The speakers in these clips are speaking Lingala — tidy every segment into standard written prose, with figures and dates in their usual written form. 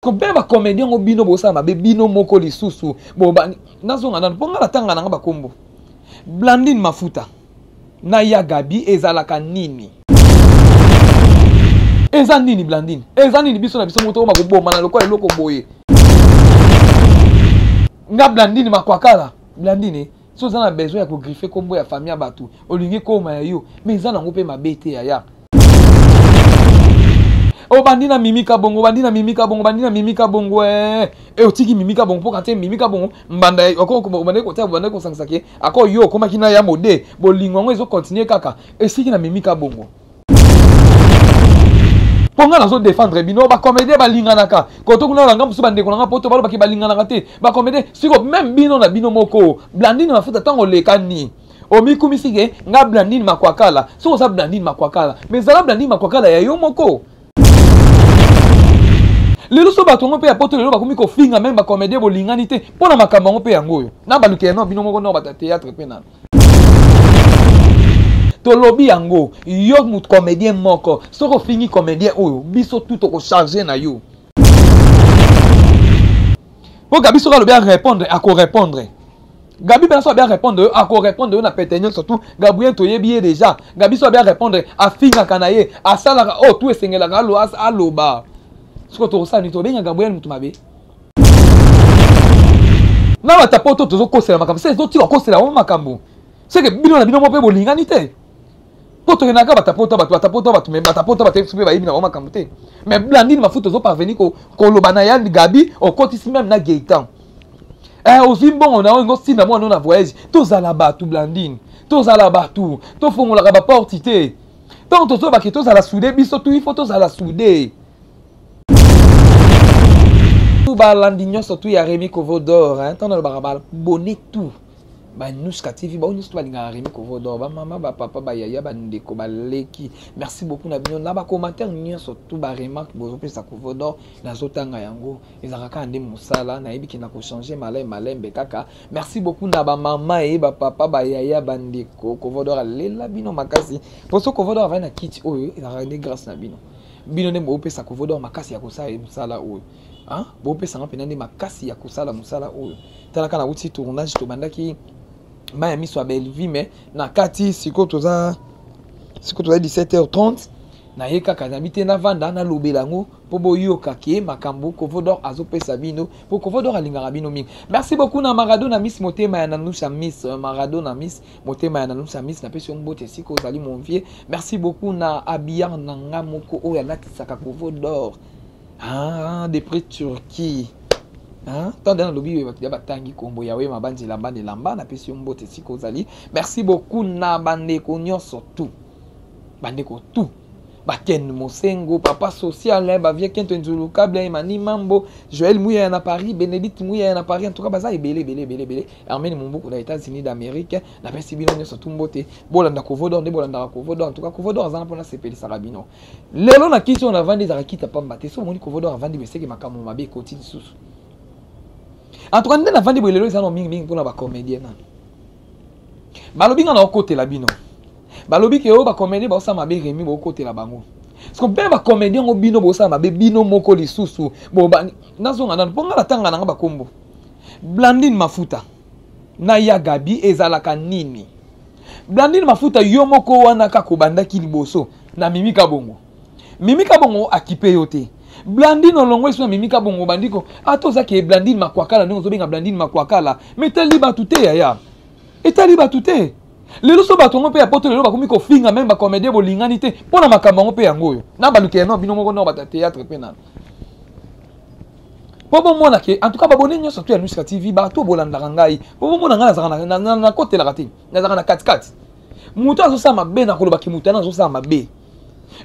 ko be ba comédien ngo bino bosa mabe bino moko lisusu bo ba nazonga na ponga la tanga na ba kombo Blandine Mafuta na ya Gabi ezalaka nini eza nini Blandine eza nini biso na biso moto ma ko boma na lokola eloko boye nga Blandine makwakala Blandine so za na besoin ya ko griffer kombo ya famille ya batu olingi koma ya yo mais eza nango pe mabete ya o bandina mimika bongo bandina mimika bongo otiki mimika bongo po kante mimika bongo mbanda okoko bande ko ta bande ko sangsake ako yo koma kina ya mode bolingo ngo ezo continuer kaka esiki na mimika bongo ponga nazo défendre bino ba comédie ba linganaka koto kuna langa musu bande ko langa poto balo baki ba linganaka te ba comédie siko même bino na bino moko Blandine Mafuta tango lekani omiku misige nga Blandine makwakala siko sa Blandine makwakala mais zala Blandine makwakala ya yo moko lelo so batongo pe ya poto lelo bakomi ko finga même ba comédie bo lingani te pona makambo ngo pe yango yo na baluke no bino moko no ba théâtre pe na to lobby yango yo mut comédien moko soko fingi comédien oyo biso tout ko charger na yo po Gabi so ka bien répondre à ko répondre Gabi ben so bien répondre à ko répondre na pétenyo surtout Gabriel to yebi déjà Gabi so bien répondre à finga kanaye à sala oh tout esengela ga lo as aloba soko to sa ni to benga Gabriel mutu mabe na bata poto to ko sela makambo c'est to ti ko sela o makambo c'est que bino na bino mo pe bolingani te poto na ka bata poto batu me bata poto batu pe ba yibi na o makambo te mais Blandine Mafuta zo parvenir ko loba na ya Gabi o kotisi même na Gaëtan aussi bon na ngo sina mo na voyage to zala batu Blandine to zala batu to fongola ka ba porte te tant to zo ba ki to zala soudé biso tu il faut to zala soudé tout ba landinyo surtout ya Rémi Kovodor hein tant na ba bonnet tout ba Nuska TV ba onus to ba linga Rémi Kovodor ba mama ba papa ba yaya ba ndeko ba leki merci beaucoup na bino na ba commentaire nyo surtout ba remarque bozo pesa Kovodor na zotanga yango ezaka ande musala na yebi kina ko changer malembe kaka merci beaucoup na ba mama e ba papa ba yaya ba ndeko Kovodor lela bino makasi poso Kovodor va na kiti oyo ezaka de grâce na bino ne mo pesa Kovodor makasi ya kosala musala oyo hein bo pesa ngapena ndi makasi ya kosala musala oyo talaka na wuti tournage to bandaki Miami soit belle vie mais na kati siko toza 17h30 na yeka kanabite na vanda na lobelango po boyoka ke makambo Kovodor azopesa bino po Kovodor alingaka bino mingi merci beaucoup na Maradona Miss Motema ya Nanusha Miss Maradona Miss Motema ya Nanusha Miss na pesi mbote siko zali mon vieux merci beaucoup na Abiyan nanga moko oya latisaka Kovodor des prix Turquie hein tant dans le lobby ba tangi kombo yawe mabandi lamba na pesi mbote siko zali merci beaucoup na bandeko nyonso tout bandeko tout Baken Mosengo papa social ba vie kento nzulu kabla mani mambo Joël Mouya na Paris Bénédicte Mouya na Paris en tout cas baza belé Armene Mumbuku na États-Unis d'Amérique na pesi bino nyonso tout mbote bolanda Kovodor nde bolanda Kovodor en tout cas Kovodor azana pona sepeli sarabino lelo na kiso na vandi za kita pamba te so moni Kovodor avandi beseke makamo mabe koti susu en tout cas nde na vandi bolelo ezana mingi pona ba comédien na balobi nga na côté la bino balobi ke o ba comédien ba osama be Rémi bo côté la bango parce que be ba comédien ngo bino bo osama be bino moko lisusu bo ba nazonga na ponga la tanga na ba kombo Blandine Mafuta na ya Gabi ezalaka nini Blandine Mafuta yo moko wana ka kobandaki liboso na mimika bongo akipe yote Blandine olongo esu na mimika bongo bandiko atoza ke Blandine makwakala ndongo zo benga Blandine makwakala metali batute ya etali batute lelo so batongo pe ya poto lelo bakomi ko finga même ba comédie bo lingani te pona makambo ngo pe yango yo na baluke no bino moko no ba théâtre pe na pobo mona ke en tout cas babone nyo surtout ya Nuska TV ba to bolanda ngai pobo mona ngana zaka na côté la kati na zaka na 4 muto azo sama be na koloba ki muto na azo sama be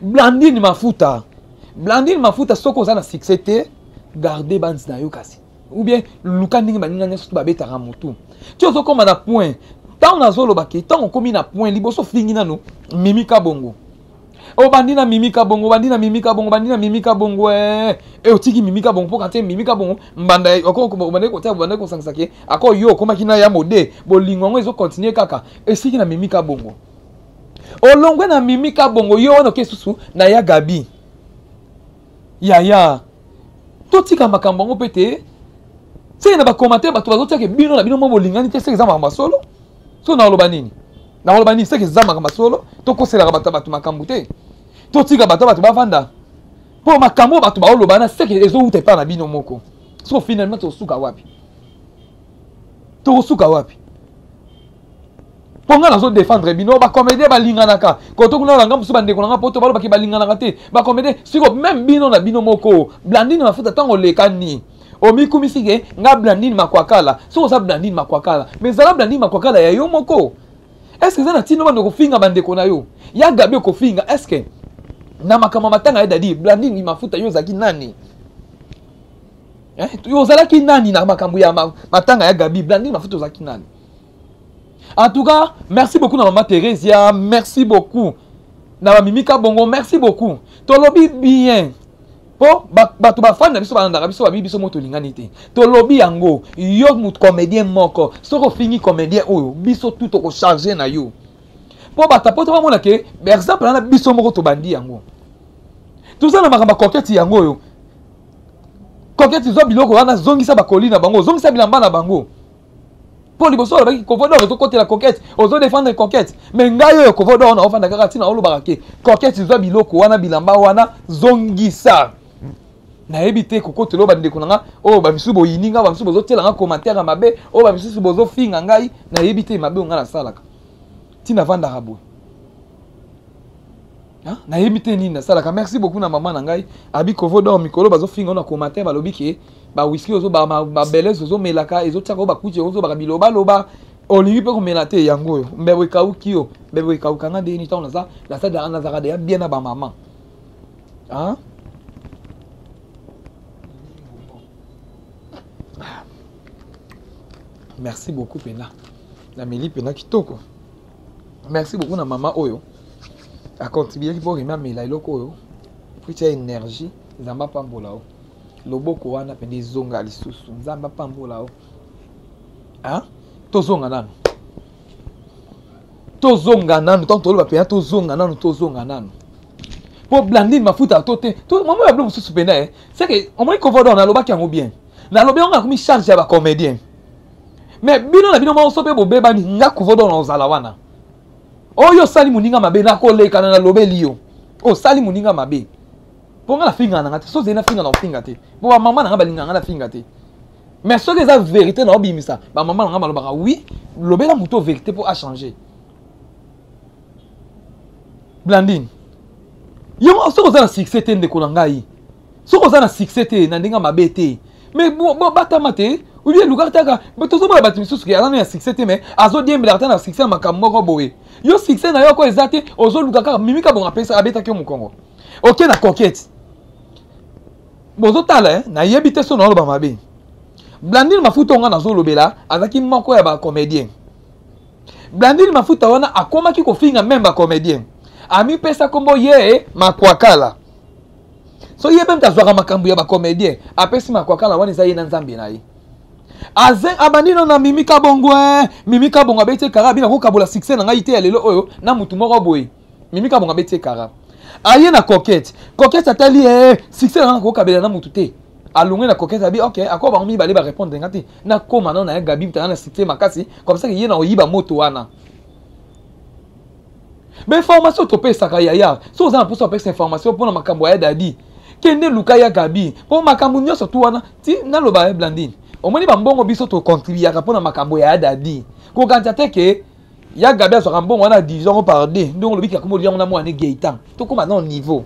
Blandine Mafuta soko za na succès te garder bands na yo kasi ou bien luka ndingi baninga nyo surtout ba betaka mutu tu ozo koma na point tant na zolo baki tant on komi na point liboso fingi nano mimika bongo o bandina mimika bongo otiki mimika bongo po kante mimika bongo mbanda okoko bande ko sangsake ako yo koma kina ya mode bolingo ngo ezo continuer kaka esiki na mimika bongo olongwe na mimika bongo yo wana ke susu na ya Gabi ya totika makambo ngo pété c'est na ba commentaire bato bazotia ke bino na bino mo bolingani te c'est example masolo so na loba nini c'est que example masolo to kosela bato makambo te totika bato bavanda po makambo bato ba loba na c'est que ezo ute pa na bino moko so finalement to suka wapi ponga nazo défendre bino ba comédie ba linganaka ko to kuna langa musu bande kolanga poto balo ba ki ba linganaka te ba comédie siko même bino na bino moko Blandine mafuta tango lekani omi kumisige nga Blandine makwakala so ça Blandine makwakala mais ça Blandine makwakala ya yo moko est-ce que ça na tino bande ko finga bande kona yo ya gabe ko finga est-ce que na makama matanga ya dadi Blandine mafuta yo zaki nani yo zalaki nani na makambu ya matanga ya gabi Blandine mafuta zaki nani. En tout cas, merci beaucoup à Maman Thérésia, merci beaucoup. Na Mimika Bongo, merci beaucoup. Tolobi bien. Po bato ba fan na biso ba ndaka biso ba biso moto linganité. Tolobi yango, yo mut comédien moko. Soko fini comédien oyo, biso tout ko charger na yo. Po bata poto ba mona ke, par exemple na biso moko to bandi yango. Tout ça na makamba coquette yango yo. Coquette zo biloko wana zongisa ba kolina bango, zongisa bilamba na bango. Pour les bosses, avec Covodor, ils ont côté la coquette, ils ont défendre la coquette. Mais Ngayo, Covodor, on a offert la garantie, on a barake. Coquette, ils ont biloko, wana bilamba, wana zongisa. Na évité koko telo bande konanga, oh ba misu bo yininga, ba misu bozo telanga commentaire mabe, oh ba misu bozo finga ngai, na évité mabe on ngala salaka. Tina vanda rabo. Hein? Na évité ni na salaka. Merci beaucoup na maman ngai. Abi Covodor mikolo bazo finga on a commentaire ba lobi ke ba whisky ozo ba beleze ozo melaka ezo tsaka ba kuche ozo ba biloba loba olingi pe ko melate yango yo mbebo ikauki yo mbebo ikauka nga de ni taona za la sa da na za de bien na ba maman hein merci beaucoup pena na meli pena kitoko merci beaucoup na maman oyo a contribuer pour remember mela iloko oyo pour tia énergie zamba pambola o loboko wana pende zonga lisusu nzamba pambola o hein tozonga nanu tant toloba pena tozonga nanu po Blandine mafuta tote to maman ya blo mususu pena c'est que on m'a Covodor na loba kango bien na lobe on a comme charge ya ba comédien mais bino na bino mo sope bo beba ni nga Covodor na ozala wana oyo sali muninga mabe na ko leka na lobe liyo o sali muninga mabe ponga la finga na ngate so zena finga na finga te bo maman na balinga na finga te mais ce que ça vérité na obimisa ba maman na balobaka oui lobela muto vérité pour a changer Blandine yo so za na succès te ndeko na ngai so za na succès te na ndinga mabe te mais bo batama te ou bien lugar taka mais tozo ba batimi susu ke ana na succès te mais azo diembela ta na succès makambo ko boye yo succès na yo ko ezate ozo lugar mimika bon apesa abeta ke mu Congo OK na coquette bozo tala na yebite so na loba mabe Blandine mafuta nga na zo lobela azaki moko ya ba comédien Blandine mafuta wana akoma ki ko finga même ba comédien ami pesa kombo ye makwakala so ye bem tazwaka makambu ya ba comédien apesi makwakala wana za ye na nzambe na ye azen abandino na mimika bongo abete kara bina ko kabola succès na ngai te lelo oyo na mutu moko boye mimika bongo abete kara aye na coquette atali succès na ko kabela na mutu te alongwe na coquette abi OK akoba ngomi bale ba répondre ngati na koma na gabi mta na succès makasi comme ça que ye na oyiba moto wana mais information to pesa ka ya so za pour ça pesa information pour na makambo ya dadi kende luka ya gabi pour makambo nyoso to wana ti na loba Blandine omoni ba mbongo biso to contribuer ka pour na makambo ya dadi ko kanja teke ya gabi aso mbongo wana 10 euros par day donc lobi ka komo liango na mwana geitan to koma na niveau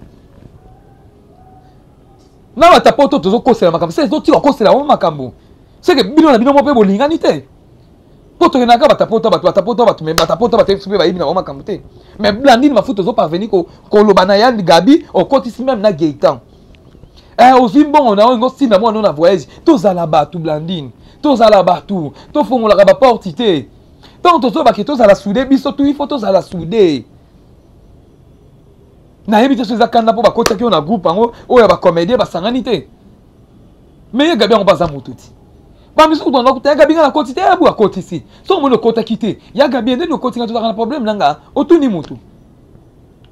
na ba tapoto to zo kosela makambo c'est zo ti ko kosela o makambo c'est que bino na bino mo pe bolingani te poto na ka batapoto me batapoto batexpe ba yibina o makambo te mais Blandine mafuta zo parvenir ko lobana ya gabi o kotisi même na geitan aussi bon on a un gosse na moi non na voyage tous à la batu Blandine tous à la batu to fongola ba porte té tant to so ba ke tous à la soudé biso tout il faut tous à la soudé na yebite so za kanda po ba kota ki on a groupe ngo o ya ba comédien ba sangani té mais gabi on ba za mututi ba misu ko ndako té gabi na koti té abu akoti si so mo no kota kité ya gabi ndé no koti na to za problème nanga otuni mutu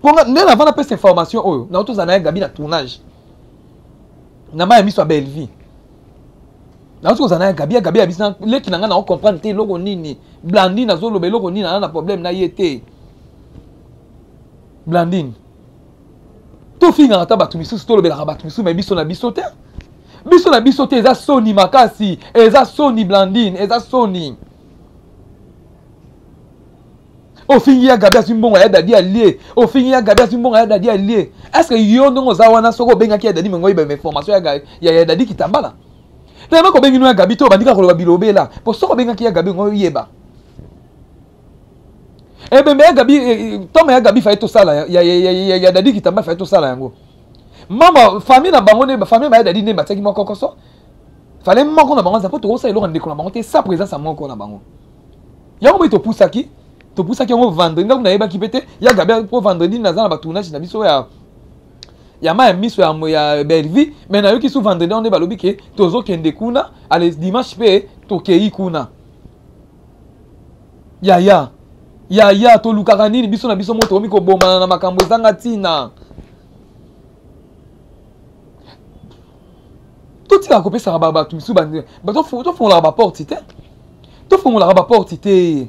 ponga ndé na vana pesa information oyo na to za na gabi na tournage na ma miso belle vie na so zana Gabi abisa leki na nga na comprendre te loko nini Blandine azolo be loko nini na problème na yete Blandine to finga ata batu misusu to lobela batu misusu mais biso na biso te eza soni makasi eza soni Blandine eza soni o fingi ya Gabi asimbongo ya dadi allié o fingi ya Gabi asimbongo ya dadi allié est-ce que yo ndongo za wana soko benga ki ya dadi mengo ibe information ya dadi kitambala tellement ko bengi no ya Gabi to bandika ko loba bilobela po soko benga ki ya Gabi ngo yeba ebe me ya Gabi to me ya Gabi fa to sala ya dadi kitambala fa to sala yango mama famille na bango ne famille ba ya dadi ne bataki moko koso fallait moko na bango za po to ko sa ilo ndeko na bango te sa présence à moko na bango yango bo to pusaki to poussa ki on vendredi donc na yeba ki pete ya Gabi pour vendredi na za na tournage na biso ya ma miso ya Belleville mais na yo ki sou vendredi on est balobi ke tozo kende kuna ale dimanche pe to kei kuna ya to lukaka nini biso na biso moto omi ko bomana na makambo zanga tina to tika ko pesa ba tu misu ba to fon la ba porte te to fon la ba porte te.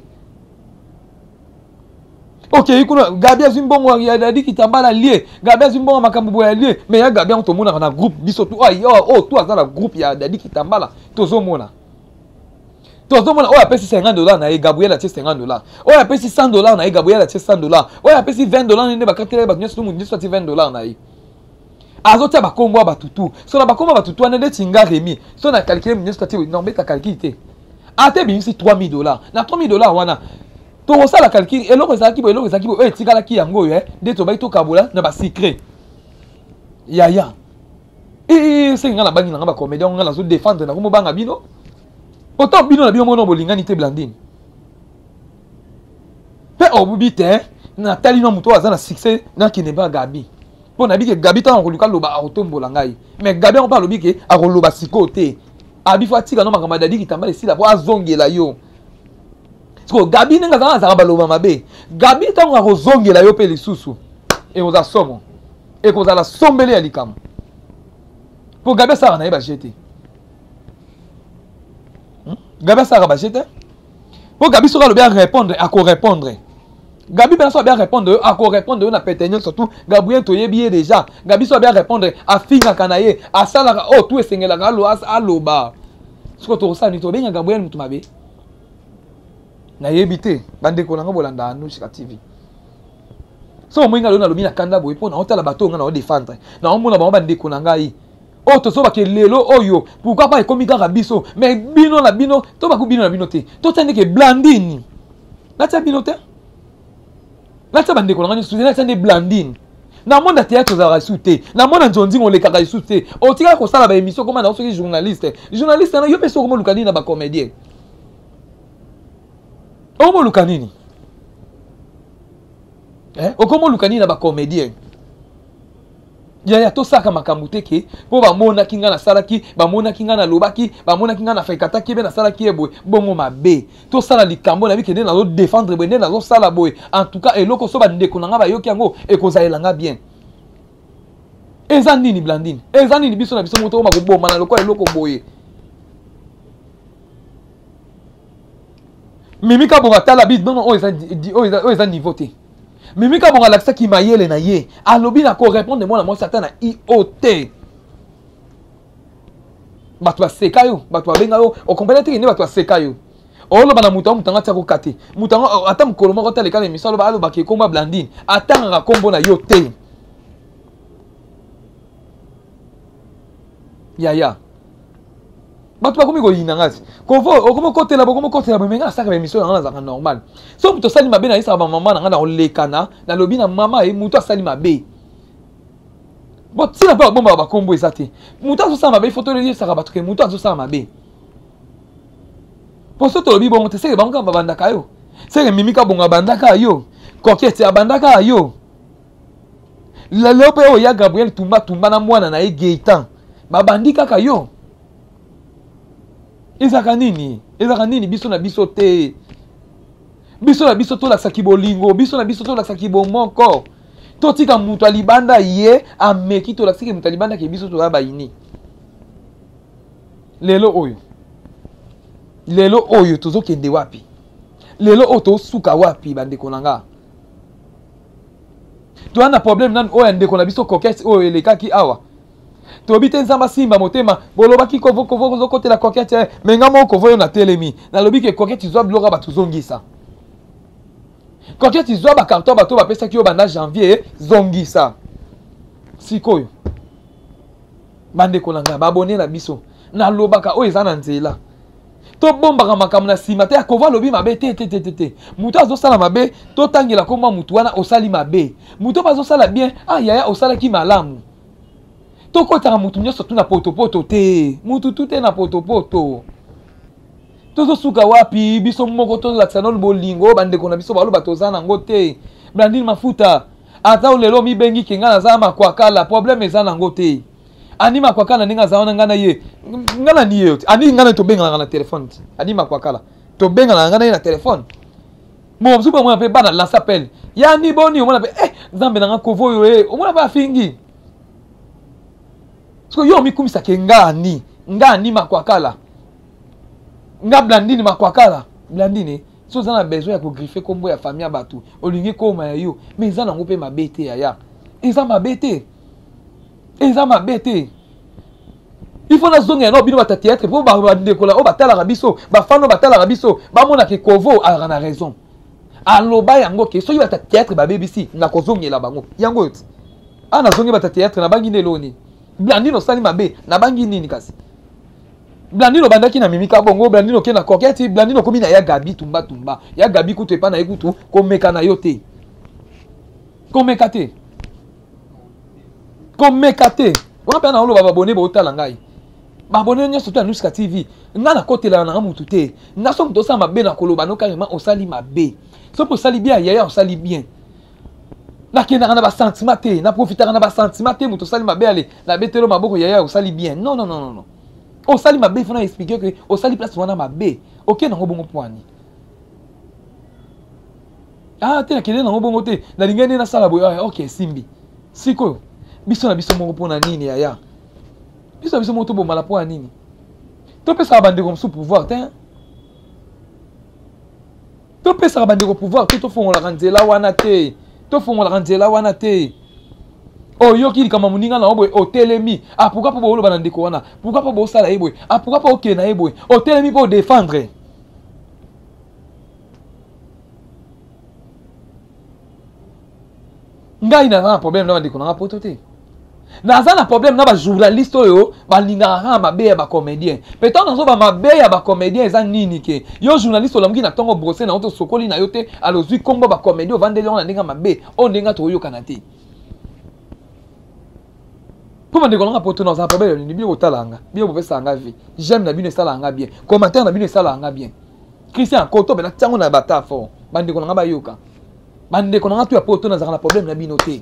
Ok, Gabi azimbongo ya dadi kitambala lié, Gabi azimbongo makambo ya lié, mais ya Gabi on to mona na groupe biso tu to azala groupe ya dadi kitambala tozo mona o apesi $50 na Gabriel a $50 o apesi $100 na Gabriel a $100 o apesi $20 ne bakatela ba nyeso mu nyeso $20 na azotia bakombo ba tutu so na bakombo ba tutu anele tinga remi so na calculer mu nyeso tati non beta calculer ate bimisi $3000 na $3000 wana to osala calcul eloko ezalaki bo etikalaki yango oyo nde tobai tokabola na basecret ya sengi nga na bangi na nga bacomédien nga nazo défendre na komobanga bino autant bino na bino mona bolingani te Blandine mpe obubi te natali no moto aza na succès nakende ba Gabi mpo nayebi ke Gabi ntango akoluka loba akotombola ngai mais Gabi yango mpe alobi ke akoloba sikoyo te abi fo atika no makambo adadi kitambala esila po azongela yo so Gabi nenga zanga zanga baloba mabe Gabi tango akozongela yo pe lisusu e oza somo e kozala sombele ya likamo po Gabi sara na ye ba jete Gabi sara ba jete po Gabi sera le bien répondre ako répondre Gabi ben so bien répondre ako répondre na petenyo surtout Gabriel toyebi déjà Gabi so bien répondre afinga kanaye asala tout esengela ngalo aloba siko to sani to benga Gabriel mutu mabe na yebite bandeko nanga bolanda Anushka TV so mwinga lona lobi na kanda boy pona otala bato nga na défendre na omona ba bandeko nanga yi to so ba ke lelo oyo pourquoi pas ekomi kaka biso mais bino na bino to ba ku bino na bino te to tande ke Blandine na tsa bino te na tsa bandeko nanga ni na tande Blandine na monde théâtre za rasute na monde njonzi on le kaka rasute o tika ko sala ba émission comme na soki journaliste na yo pe so comme lukani na ba comédien Omo lukanini okomo lukanini na ba comédien ya to saka makambo te ke po ba mona kinga na salaki ba mona kinga na lobaki ba mona kinga na fekata ki be na salaki eboy bongo mabe to sala likambo na bikende na zo défendre bende na zo sala boy en tout cas eloko so ba ndeko na nga ba yoki yango ekozala nga bien eza nini Blandine eza nini biso na biso moto ma ko bomba na lokwa eloko boye Mimika bonga tala bit non oza niveau te Mimika bonga laksa ki mayele na ye alobi na ko répondre moi na moi certain na IOT bato ba sekayo bato ba benga yo o comprendre te ne bato ba sekayo o lo bana mutango mutanga tsako kate mutango ata mukolo moko tala kala misalo ba alo ba ke komba Blandine atanga kombo na yo te ya bato bakomi koyina ngasi okomo kotela bomenga asaka bemission yanga nazaka normal so moto asali mabe na yisaka bamama na nga na olekana nalobi na mama ye moto asali mabe bo tina mpe babomba bakombo eza te moto azosala mabe foto yesaka bato ke moto azosala mabe po so tolobi bongo te seke bango babandaka yo seke Mimika bongo abandaka yo Kokete abandaka yo lelo mpe oyo ya Gabriel tumba na mwana na ye Gaëtan babandi kaka yo ezaka nini biso na biso te biso na biso tolakisaki bolingo biso na biso tolakisaki bomoko totika mutu alibanda ye ameki tolakisaki mutu alibanda ke biso toya bayini lelo oyo tozokende wapi lelo oyo tosuka wapi bandeko na nga toza na problème nani oyo ndeko na biso coquette oyo elekaki awa tobi te nzamba simba motema bolobaki kovo ozokotela coquette me nga moko kovo yo na telemi nalobi ke coquette izwa biloko bato zongisa coquette izwa bakarton bato bapesaki yo banda janvier zongisa sikoyo bandeko na nga babone na biso nalobaka oyo eza na nzela tobombaka makambo na nsima te akova lobi mabe te moto azosala mabe totangela komwa motu wana osali mabe moto bazosala bien yaya osalaki malamu tokotaka motu nyonso tu na potopoto te motu tu te na potopoto tozosuka wapi biso moko tozolakisa nolo bolingo bandeko na biso baloba toza nango te Blandine Mafuta ata lelo mibengi kenga naza makwakala problème eza nango te ani makwakala ninga za wana ngana ye ngana ni ye ani ngana to benga na téléphone ani makwakala to benga na ngana ye na téléphone mo msuba mwana pe bana lance appel ya ni boni mwana pe nzambe na kovo yo mwana ba fingi so yo mikumisa ke ngani makwakala nga Blandine makwakala Blandine so za na besoin ya ko griffer kombo ya famille batu olingi koma ya yo mais za nango pe mabete ya eza mabete il faut na zonga no bino bata théâtre pour ba ndekola o batala biso ba fano batala biso ba mona ke kovo a na raison aloba yango ke so yo bata théâtre ba BBC na kozongela bango yango yote ana zonge bata théâtre na bangi neloni Blandine osali mabe na bangi nini kasi Blandine bandaki na mimika bongo Blandine ke na coquette Blandine komi na ya Gabi tumba ya Gabi kutu epa na ekutu komeka na yo te komeka te wana pe na olo babone botala ngai babone nyonso to Anuska TV nga na kotela na mutu te nga so mto sa mabe na koloba no carrément osali mabe so po sali bien yaya osali bien na kenda na ba sentiment te na profitaka na ba sentiment te mutu osali mabe ale na betelo maboko yaya osali bien non osali mabe fona expliquer que osali place wana mabe OK na ngobongo poani te na kende na ngobongo te na lingene na sala boya OK simbi siko biso na biso moko pona nini yaya biso moko to bomala po nini to pesa bande comme sous pouvoir te to pesa bande ko pouvoir to fongola kanzela wana te yo kili kama muninga na obwe otelemi pourquoi pas bolo bana ndeko wana pourquoi pas bo sala ebwe pourquoi pas OK na ebwe otelemi pour défendre ngai na un problème na ndeko na poto te naza na problème na ba journaliste oyo balingaka mabe ya ba comédien peut-être nazo ba mabe ya ba comédien eza nini ke yo journaliste olamki na tongo brosser na oto sokoli na yo te alozwi kombo ba comédien vandeli on na ndinga mabe on ndinga to yo kanate pour ndeko na poto naza problème ni bio otalanga bio bopesa nga vie j'aime na bino sala nga bien commentaire na bino sala nga bien Christian Koto bela tango na batafo bandeko na ba yoka bandeko na tu ya poto naza na problème na bino te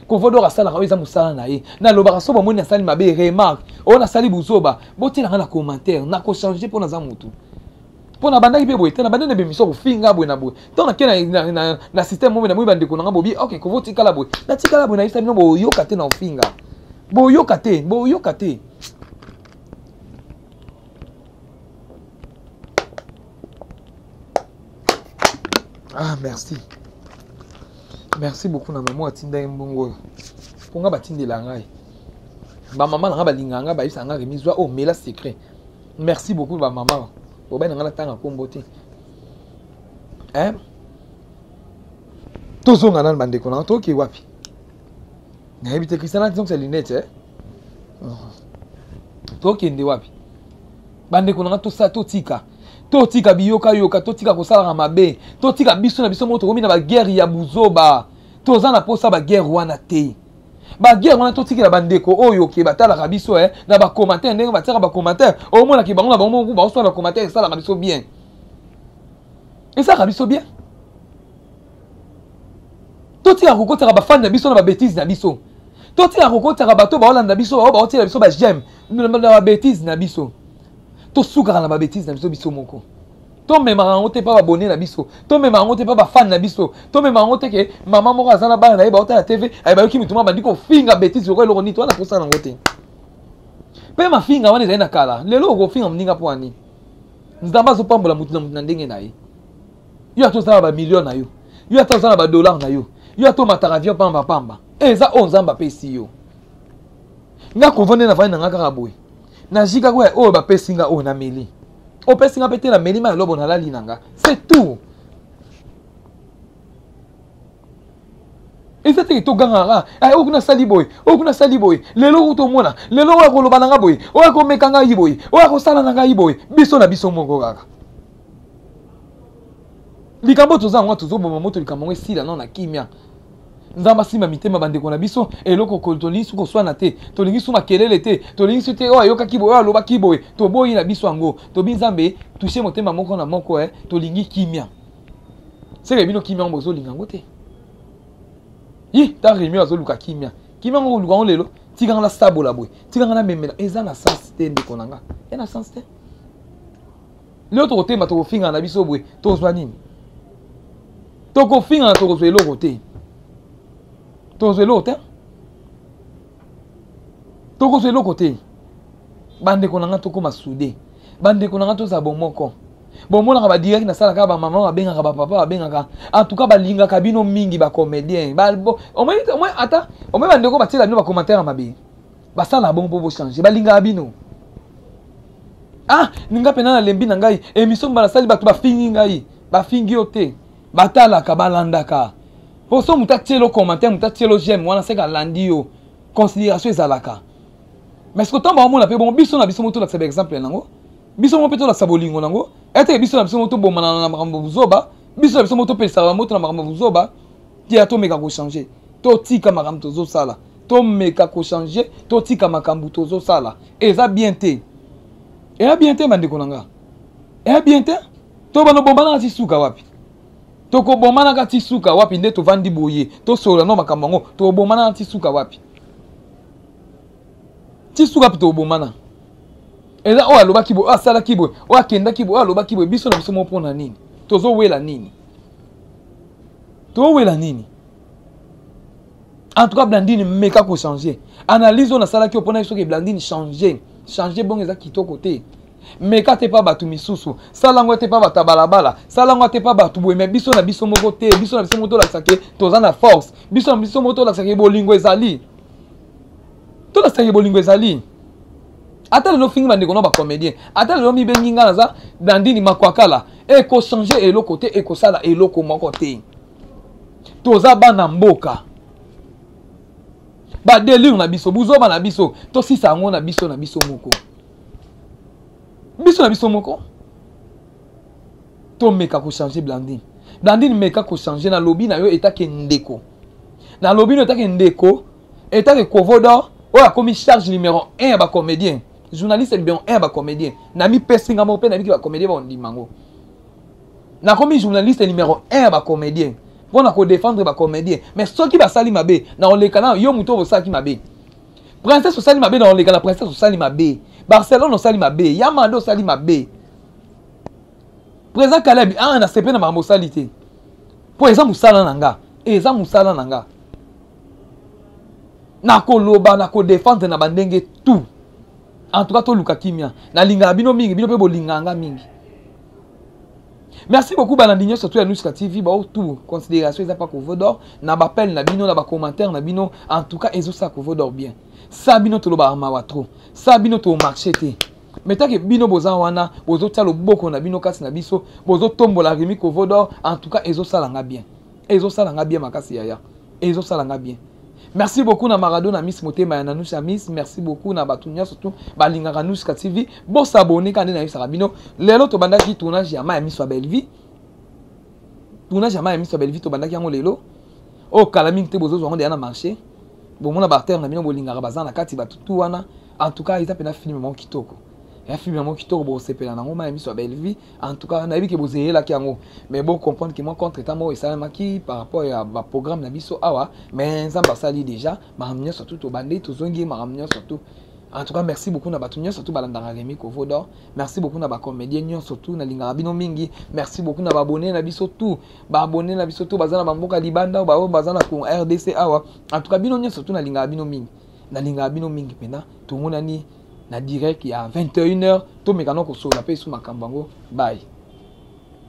kovodo rasala ka eza musala na ye na lobaka so bomoni asali mabe remarque on asali buzoba botela na commentaire na ko changer pour naza mutu pour na bandaki pe boyete na bandene be miso ko finga boy na boy to na kena na système mo na mo bandeko na bobi OK ko voti kala boy na tikala boy na isa bino bo yoka te na ofinga bo yoka te merci beaucoup na maman atinda mbongo ponga batindela ngai ba maman na balinga nga ba isa nga remise mela secret merci beaucoup ba maman bo ba nga tanga kombo te tozonga na bandeko na to ki wapi na ebite Christian donc c'est lunette to kende wapi bandeko na to sa to tika biyoka to tika kosala mabe to tika biso na biso moto komi na ba guerre ya buzoba toza na posa ba guerre wana te ba guerre wana to tika na bandeko oyo ke batala biso na ba commentaire ndenge bataka ba commentaire au moins na ki bango na bango ba so na commentaire sala biso bien et ça biso bien to tika kokotaka ba fan na biso na ba bêtise na biso to tika kokotaka bato ba olanda biso ba otela biso ba j'aime na ba bêtise na biso to suka na ba bêtise na biso moko to mema ngote pa abonné na biso to mema ngote pa ba fan na biso to mema ngote ke maman moko azana bana na ye ba otala TV ay ba yoki mituma bandiko finga bêtise ko eloko ni to na posa na ngote Pe mafinga wana ezali na kala. Lelo okofinga mninga po ani. Nzamba zo pambola mutu na ndenge na ye. Yo atozala ba million na yo. Yo atozala ba dollar na yo. Yo atomata avion pamba pamba. Eza o nzamba pesi yo. Nga kovone na vani na nga kaka boy. Na jika kwa o ba pesinga o na meli. O pesinga pete na meli ma lobo na lali nanga. C'est tout. Et c'était to gangara. Ay okuna sali boy. Okuna sali boy. Lelo uto mona. Lelo wa ko loba nanga boy. O ko mekanga yi boy. O ko sala nanga yi boy. Biso na biso moko kaka. Likambo toza ngwa tozo boma moto likambo esila non na kimia. Nzamba sima mitema bandeko na biso eloko koltoli suko swana te tolingi suma kelele te tolingi sute o ayoka kibo o aloba kibo to boyi na biso ango to binzambe toucher motema moko na moko tolingi kimia seke bino kimia mbozo lingango te yi ta remi azo luka kimia ngo luka lelo tikanga la sabo la boy tikanga na memela eza na sens te ndeko nanga ena sens te leo to kotema to finga na biso boy to zwa nini to ko finga to ko zwa eloko te Tozo l'autre. Toko se l'autre. Bande konanga toko masude. Bande konanga to za bomoko. Bomona ka ba direct na sala ka ba maman ba benga ka ba papa ba benga ka. En tout cas ba linga ka bino mingi ba comédien. Ba au moins ata au moins bande ko ba tela bino ba commentaire mabe. Ba sala bon pour changer. Ba linga bino. Ah, ninga pena na lembi na ngai. Émission ba sali ba to ba fingi ngai. Ba fingi ote. Batala ka balanda ka. Pour ça, muta tielo commentaire, muta tielo j'aime, wana seka landi yo. Considération ezalaka. Mais ce que tant ba mo na pe bon biso na biso moto la sabe exemple nango. Biso mo peto la sabolingo nango. Ete biso na biso moto bo mana na makambo buzoba, biso na biso moto pe sala moto na makambo buzoba. Ti ato meka ko changer. To tika makambo tozo sala. To meka ko changer, to tika makambo tozo sala. Eza bien te. Eza bien te mande konanga. Eza bien te. To bano bombana na tisuka wapi? Toko bomana ka tisuka wapi nde to vandi boye to sola no makambo ngo to bomana na tisuka wapi tisuka pito bomana eza o aloba kibo asala kibo o akenda kibo o aloba kibo biso na biso mo pona nini tozo wela nini to wela nini en tout cas Blandine meka ko changer analyse on a sala ki opona biso ke Blandine changer bon eza kitoko te meka te pa batu misusu salango te pa bata balabala salango te pa batu boye mais biso na biso moko te biso na biso moto la sake toza na force biso na biso moto la sake bolingo ezali to la sake bolingo ezali ata le no fingi bande kono ba comédien ata le no mi bengi ngana za Blandine makwakala e ko changer eloko te e ko sala eloko moko te toza bana mboka ba délire na biso buzoba na biso to sisa ngo na biso moko biso na biso moko to meka ko changer Blandine meka ko changer na lobby na yo etake ndeko na lobby no etake ndeko etake Kovodor o a commis charge numéro 1 ba comédien journaliste numéro 1 ba comédien na mi pesinga mo pe na biki ba comédien ba ndimango na commis journaliste numéro 1 ba comédien pour na ko défendre ba comédien mais soki ba sali mabe na olekana yo muto bo saki mabe princesse sali mabe na olekana princesse sali mabe Barcelone au Salima B, Yamado Salima B. Président Caleb, ah, na CP na mambo salité. Pour exemple, Moussala Nanga. Eza Moussala Nanga. Nako loba, nako défendre na bandenge tout. En tout cas, to luka kimia. Na linga bino mingi, bino pe bo linganga mingi. Merci beaucoup Balandinho surtout à Nuska TV ba tout considération ils a pas Kovodor na ba appel na bino na ba commentaire na bino en tout cas ezo sa Kovodor bien. Ça bino to lo ba arma wa trop. Ça bino to marché te. Mais tant que bino boza wana bozo talo boko na bino kasi na biso bozo tombola remi Kovodor en tout cas ezo salanga bien. Ezo salanga bien makasi yaya. Ezo salanga bien. Merci beaucoup na Maradona Miss Motema ya Nanusha Miss. Merci beaucoup na Batunya surtout Balingaka Nuska TV. Bon s'abonner quand na yisa bino. Lelo to bandaki tournage ya ma Miss Belle-Vie. Tournage ya ma Miss Belle-Vie to bandaki yango lelo. O kalaming te bozo zo na marché. Bon mona ba terre na bino bolingaka bazana kati batutu wana. En tout cas, il t'a film mon kitoko. Il a film mon kitoko bo sepela nango ma Miss Belle-Vie. En tout cas, na bi ke bozeye la kiango. Mais bon comprendre que moi contre temps moi ça maki par rapport à ba programme na biso awa, mais ça ba sali déjà, ma ramnya surtout to bandé to zongi ma ramnya surtout. En tout cas, merci beaucoup na batunya surtout balandanga Remi Kovodor. Merci beaucoup na ba comédien surtout na linga bino mingi. Merci beaucoup na ba abonné na biso tout. Ba abonné na biso tout bazana ba mboka libanda ba bazana ko RDC awa. En tout cas, bino surtout na linga bino mingi. Na linga bino mingi pena to mona ni na direct ya 21h to mekano ko sola pe sous makambo yango bye.